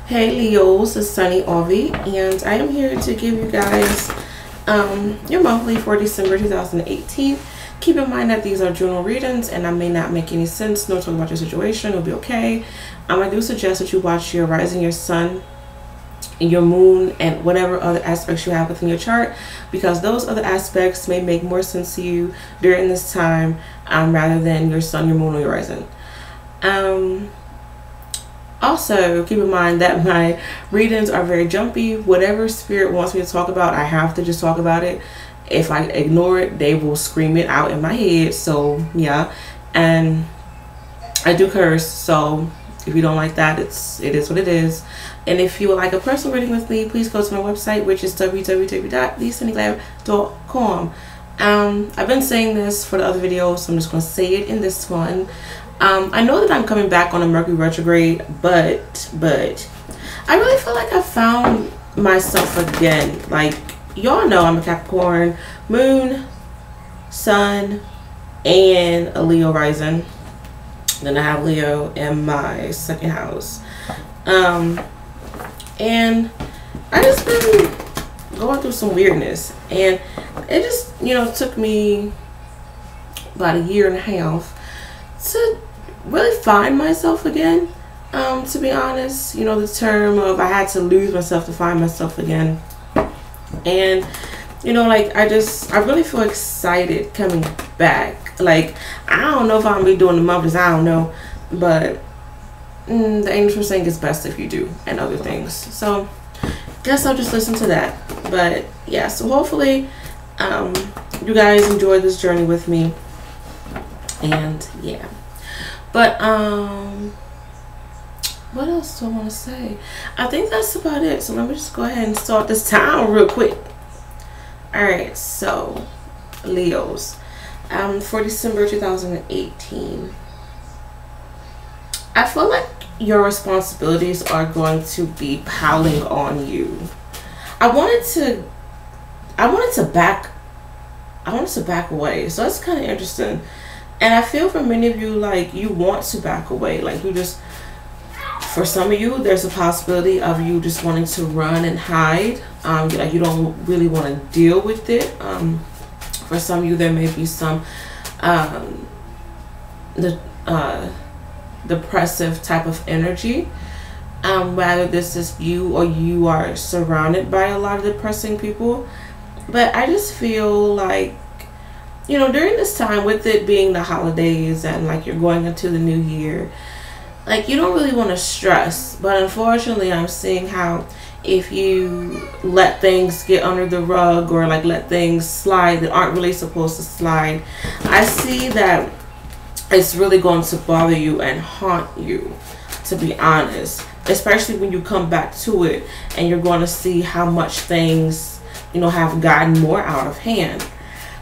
Hey Leos, it's Sunny Ovi, and I am here to give you guys your monthly for December 2018. Keep in mind that these are journal readings and I may not make any sense nor talk about your situation. It'll be okay. I do suggest that you watch your rising, your sun, your moon, and whatever other aspects you have within your chart, because those other aspects may make more sense to you during this time rather than your sun, your moon, or your rising. Also, keep in mind that my readings are very jumpy. Whatever spirit wants me to talk about, I have to just talk about it. If I ignore it, they will scream it out in my head. So yeah, and I do curse, so if you don't like that, it is what it is. And if you would like a personal reading with me, please go to my website, which is www.thesunnyglam.com. I've been saying this for the other videos, so I'm just going to say it in this one. I know that I'm coming back on a Mercury retrograde, but I really feel like I found myself again. Like, y'all know I'm a Capricorn, moon, sun, and a Leo rising. Then I have Leo in my second house. And I just been going through some weirdness, and it just, took me about a year and a half to really find myself again. To be honest, the term of I had to lose myself to find myself again. And like I really feel excited coming back. Like, I don't know if I'm gonna be doing the monthlies, I don't know, but the angels were saying it's best if you do, and other things. So guess I'll just listen to that. But yeah, so hopefully you guys enjoy this journey with me. And yeah, but what else do I want to say? I think that's about it. So let me just go ahead and start this time real quick. All right, so Leos, for December 2018, I feel like your responsibilities are going to be piling on you. I wanted to back away, so that's kind of interesting. And I feel for many of you, like, you want to back away. Like, for some of you, there's a possibility of you just wanting to run and hide. Like, you don't really want to deal with it. For some of you, there may be some depressive type of energy. Whether this is you or you are surrounded by a lot of depressing people. But I just feel like, during this time, with it being the holidays and like you're going into the new year, like, you don't really want to stress. But unfortunately, I'm seeing how if you let things get under the rug, or like let things slide that aren't really supposed to slide, I see that it's really going to bother you and haunt you, to be honest. Especially when you come back to it and you're going to see how much things, have gotten more out of hand.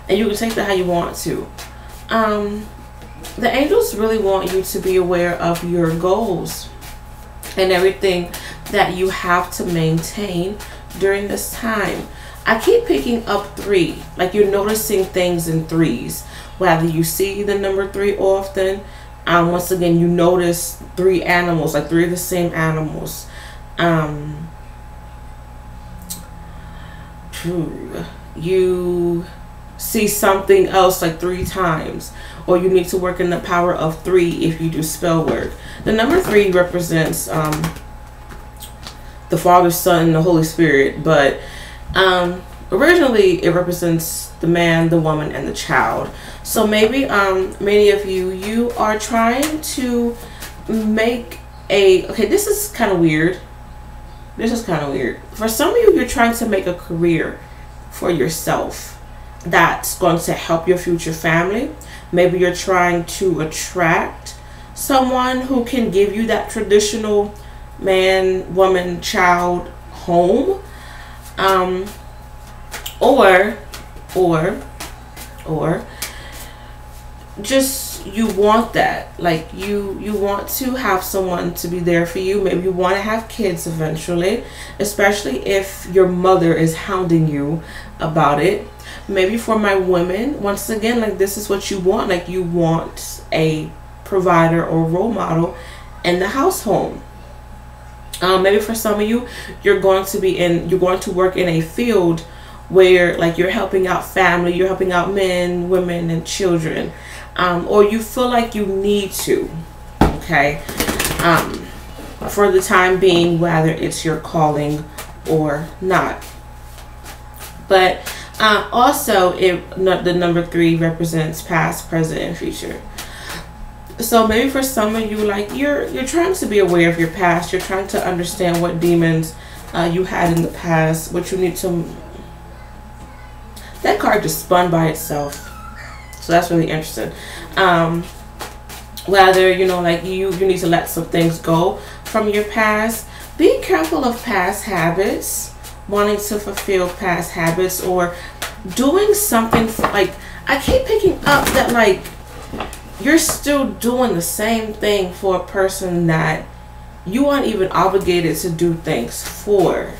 And you can take that how you want to. The angels really want you to be aware of your goals and everything that you have to maintain during this time. I keep picking up 3. Like, you're noticing things in 3s. Whether you see the number 3 often, once again, you notice 3 animals, like 3 of the same animals. You see something else like 3 times, or you need to work in the power of 3 if you do spell work. The number 3 represents the Father, Son, and the Holy Spirit, but originally it represents the man, the woman, and the child. So maybe many of you are trying to make okay, this is kind of weird. For some of you, you're trying to make a career for yourself that's going to help your future family. Maybe you're trying to attract someone who can give you that traditional man, woman, child home. Or just you want that, like you want to have someone to be there for you. Maybe you want to have kids eventually, especially if your mother is hounding you about it. Maybe for my women, once again, like, this is what you want. Like, you want a provider or role model in the household. Maybe for some of you, you're going to work in a field where like you're helping out family, you're helping out men, women, and children, or you feel like you need to, okay, for the time being, whether it's your calling or not. But also, the number 3 represents past, present, and future. So maybe for some of you, like you're trying to be aware of your past. You're trying to understand what demons you had in the past. What you need to. That card just spun by itself, so that's really interesting. Whether like you need to let some things go from your past. Be careful of past habits, wanting to fulfill past habits, or doing something like I keep picking up that like. You're still doing the same thing for a person that you aren't even obligated to do things for.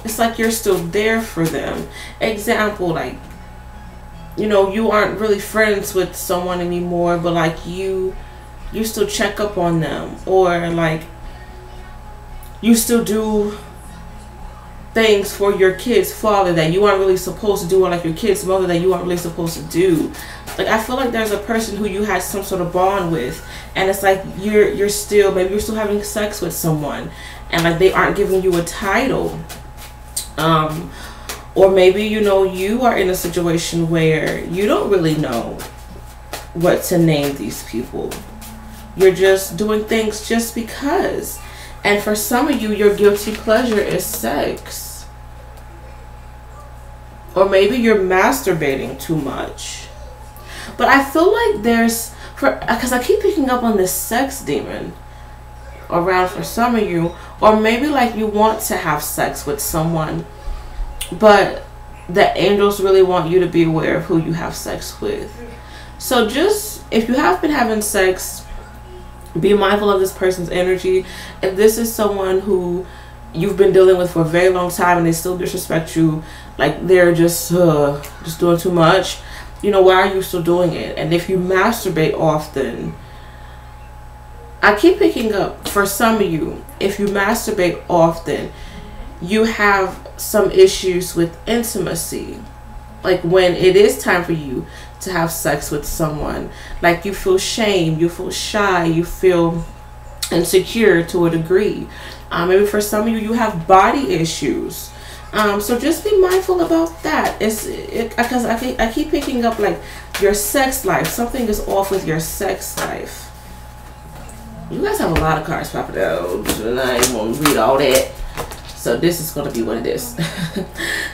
It's like you're still there for them. Example, like, you aren't really friends with someone anymore, but like you still check up on them, or like you still do things for your kid's father that you aren't really supposed to do, or like your kid's mother that you aren't really supposed to do. Like I feel like there's a person who you had some sort of bond with, and it's like you're still having sex with someone, and like they aren't giving you a title, or maybe you are in a situation where you don't really know what to name these people. You're just doing things just because. And for some of you, your guilty pleasure is sex. Or maybe you're masturbating too much. But I feel like because I keep picking up on this sex demon around for some of you. Or maybe like you want to have sex with someone, but the angels really want you to be aware of who you have sex with. So just, if you have been having sex, be mindful of this person's energy. If this is someone who you've been dealing with for a very long time and they still disrespect you, like they're just doing too much, why are you still doing it? And if you masturbate often, I keep picking up for some of you, if you masturbate often, you have some issues with intimacy. Like when it is time for you to have sex with someone, like you feel shame, you feel shy, you feel insecure to a degree. Maybe for some of you, you have body issues. So just be mindful about that. Because I keep picking up like your sex life. Something is off with your sex life. You guys have a lot of cards popping out, and I ain't gonna read all that. So this is going to be what it is.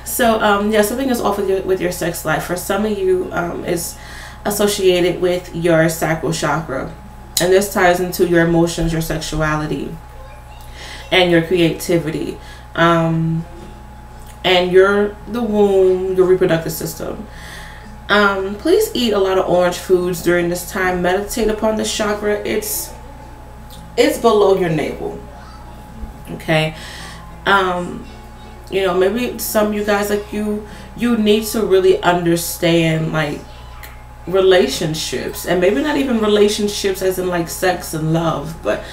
So yeah, something is off with your sex life. For some of you, it's associated with your sacral chakra, and this ties into your emotions, your sexuality, and your creativity, and the womb, your reproductive system. Please eat a lot of orange foods during this time. Meditate upon the chakra. It's below your navel. Okay. Maybe some of you guys, like you need to really understand like relationships, and maybe not even relationships as in like sex and love, but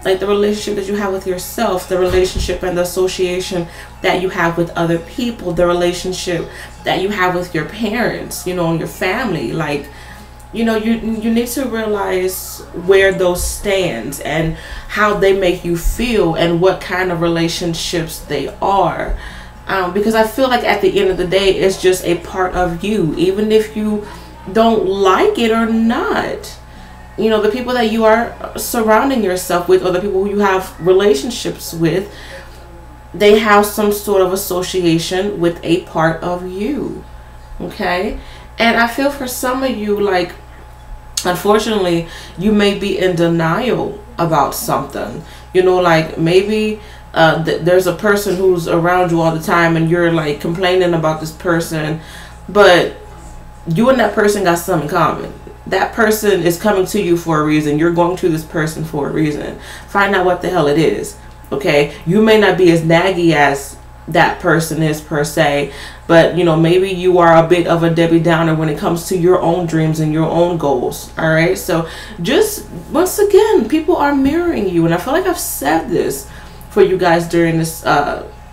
like the relationship that you have with yourself, the relationship and the association that you have with other people, the relationship that you have with your parents, and your family. Like, you need to realize where those stand and how they make you feel and what kind of relationships they are. Because I feel like at the end of the day, it's just a part of you, even if you don't like it or not. The people that you are surrounding yourself with, or the people who you have relationships with, they have some sort of association with a part of you. Okay? And I feel for some of you, like, unfortunately, you may be in denial about something. Like maybe there's a person who's around you all the time and you're like complaining about this person, but you and that person got something in common. That person is coming to you for a reason. You're going to this person for a reason. Find out what the hell it is. Okay? You may not be as naggy as that person is per se, but you know, maybe you are a bit of a Debbie Downer when it comes to your own dreams and your own goals. All right, so just once again, people are mirroring you, and I feel like I've said this for you guys during this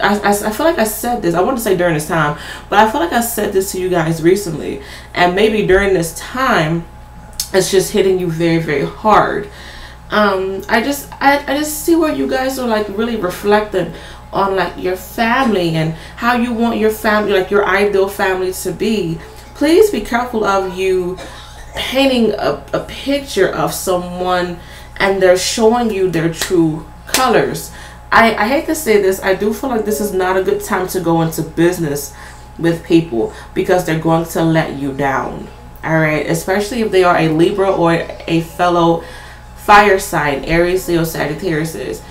I feel like I said this, I want to say during this time, but I feel like I said this to you guys recently, and maybe during this time it's just hitting you very, very hard. I just see where you guys are like really reflecting on like your family and how you want your family, like your ideal family to be. Please be careful of you painting a picture of someone and they're showing you their true colors. I hate to say this, I do feel like this is not a good time to go into business with people because they're going to let you down. Alright, especially if they are a Libra or a fellow fire sign, Aries, Leo, Sagittarius,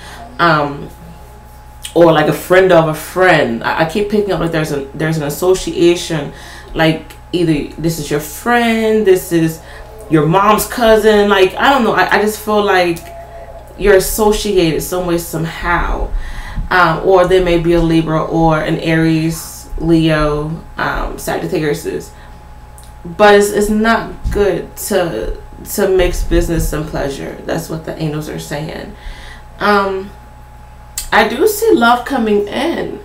or like a friend of a friend. I keep picking up like there's an association, like either this is your friend, this is your mom's cousin, like I don't know, I just feel like you're associated some way, somehow, or there may be a Libra or an Aries, Leo, Sagittarius, but it's not good to mix business and pleasure. That's what the angels are saying. I do see love coming in.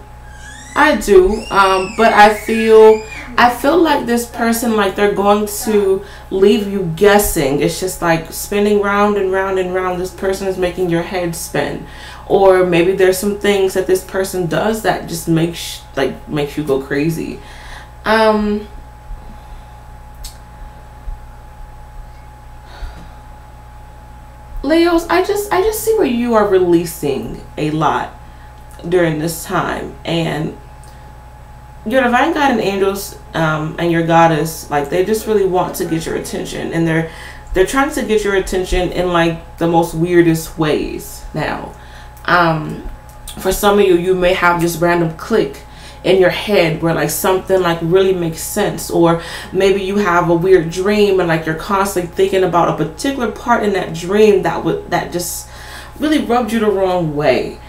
I do, but I feel like this person, like they're going to leave you guessing. It's just like spinning round and round and round. This person is making your head spin, or maybe there's some things that this person does that just makes you go crazy. Leos, I just see where you are releasing a lot during this time, and your divine God and angels and your goddess, like they just really want to get your attention, and they're trying to get your attention in like the most weirdest ways now. For some of you, you may have this random click in your head where like something like really makes sense, or maybe you have a weird dream and like you're constantly thinking about a particular part in that dream that just really rubbed you the wrong way.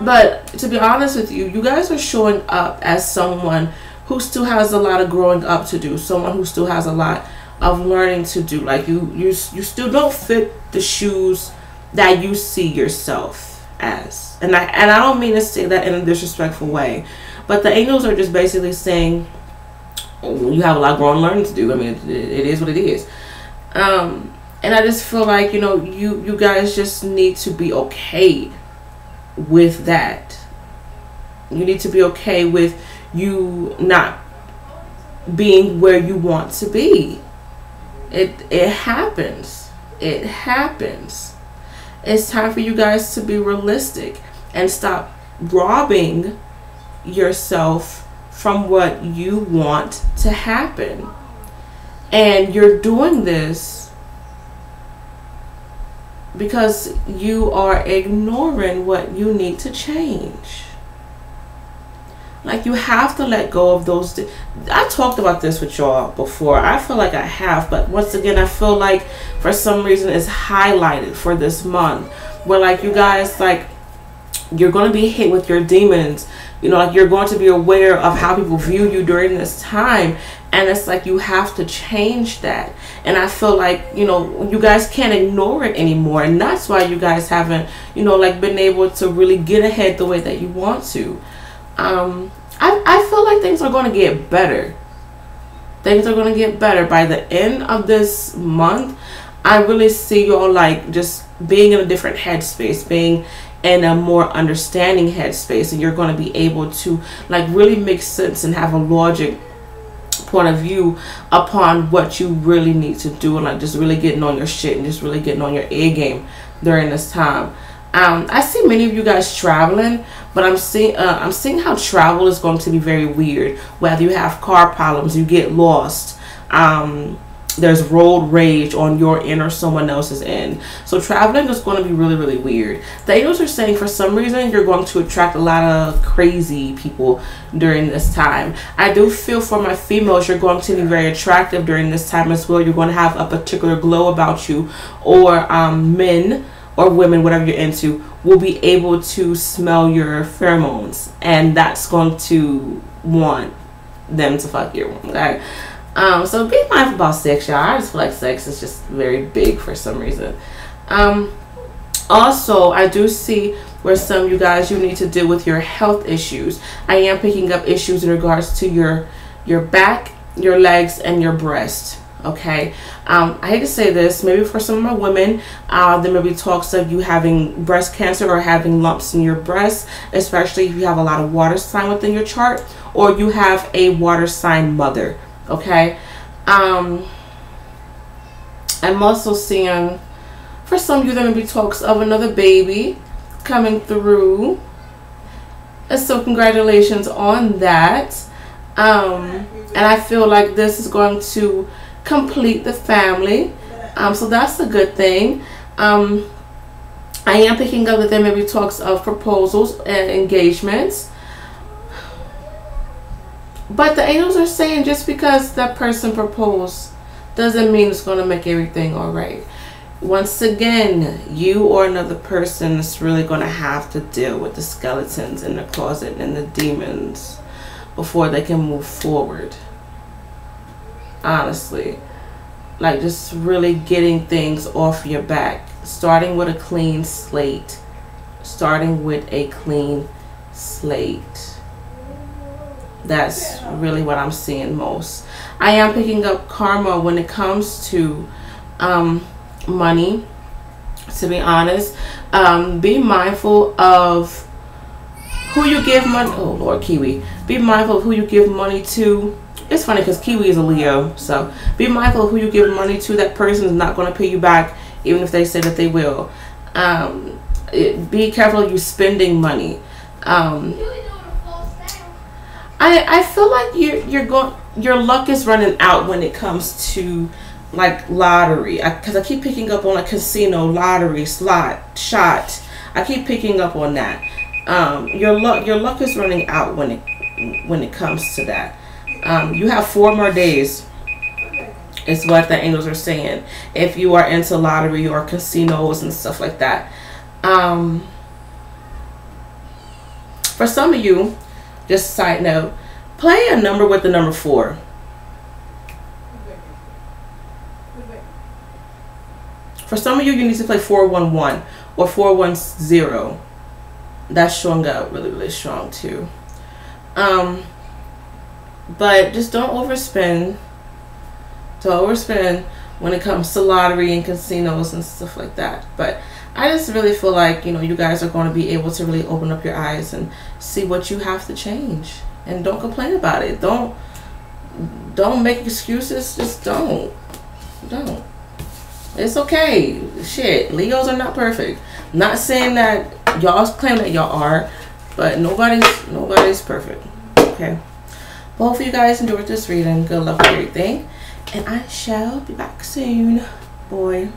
But to be honest with you, you guys are showing up as someone who still has a lot of growing up to do, someone who still has a lot of learning to do. Like you still don't fit the shoes that you see yourself as. And I don't mean to say that in a disrespectful way, but the angels are just basically saying you have a lot of growing learning to do. I mean, it is what it is. And I just feel like, you know, you guys just need to be okay with that. You need to be okay with you not being where you want to be. It happens. It happens. It's time for you guys to be realistic and stop robbing yourself from what you want to happen. And you're doing this because you are ignoring what you need to change. Like, you have to let go of those. I talked about this with y'all before. I feel like I have, but once again, I feel like for some reason it's highlighted for this month, where like you guys, like, you're going to be hit with your demons. You know, like, you're going to be aware of how people view you during this time, and it's like you have to change that. And I feel like, you know, you guys can't ignore it anymore, and that's why you guys haven't, you know, like, been able to really get ahead the way that you want to. I feel like things are going to get better. Things are going to get better by the end of this month. I really see y'all like just being in a different headspace, being in a more understanding headspace, and you're going to be able to like really make sense and have a logic point of view upon what you really need to do, and like just really getting on your shit and just really getting on your A game during this time. I see many of you guys traveling, but I'm seeing how travel is going to be very weird. Whether you have car problems, you get lost, there's road rage on your end or someone else's end. So traveling is going to be really, really weird. The angels are saying for some reason you're going to attract a lot of crazy people during this time. I do feel for my females, you're going to be very attractive during this time as well. You're going to have a particular glow about you, or men or women, whatever you're into, will be able to smell your pheromones, and that's going to want them to fuck you. Okay. So be mindful about sex, y'all. I just feel like sex is just very big for some reason. Also, I do see where some of you guys, you need to deal with your health issues. I am picking up issues in regards to your back, your legs, and your breast. Okay. I hate to say this, maybe for some of my women, there may be talks of you having breast cancer or having lumps in your breast, especially if you have a lot of water sign within your chart, or you have a water sign mother. Okay. I'm also seeing for some of you there may be talks of another baby coming through, and so congratulations on that. And I feel like this is going to complete the family, so that's a good thing. I am picking up that there may be talks of proposals and engagements, but the angels are saying just because that person proposed doesn't mean it's going to make everything all right. Once again, you or another person is really going to have to deal with the skeletons in the closet and the demons before they can move forward. Honestly, like just really getting things off your back, starting with a clean slate. That's really what I'm seeing most. I am picking up karma when it comes to money, to be honest. Be mindful of who you give money. Oh Lord, Kiwi. Be mindful of who you give money to. It's funny because Kiwi is a Leo, so be mindful of who you give money to. That person is not going to pay you back, even if they say that they will. Be careful of you spending money. I feel like your luck is running out when it comes to like lottery, because I keep picking up on like casino, lottery, slot, shot. I keep picking up on that. Your luck is running out when it comes to that. You have 4 more days, is what the angels are saying, if you are into lottery or casinos and stuff like that. For some of you, just a side note, play a number with the number 4. For some of you, you need to play 411 or 410. That's showing up really, really strong too. But just don't overspend. Don't overspend when it comes to lottery and casinos and stuff like that. But I just really feel like, you guys are going to be able to really open up your eyes and see what you have to change. And don't complain about it. Don't make excuses. Just don't. It's okay. Shit, Leos are not perfect. I'm not saying that y'all claim that y'all are, but nobody's perfect. Okay. Well, hopefully you guys enjoyed this reading. Good luck with everything, and I shall be back soon. Boy.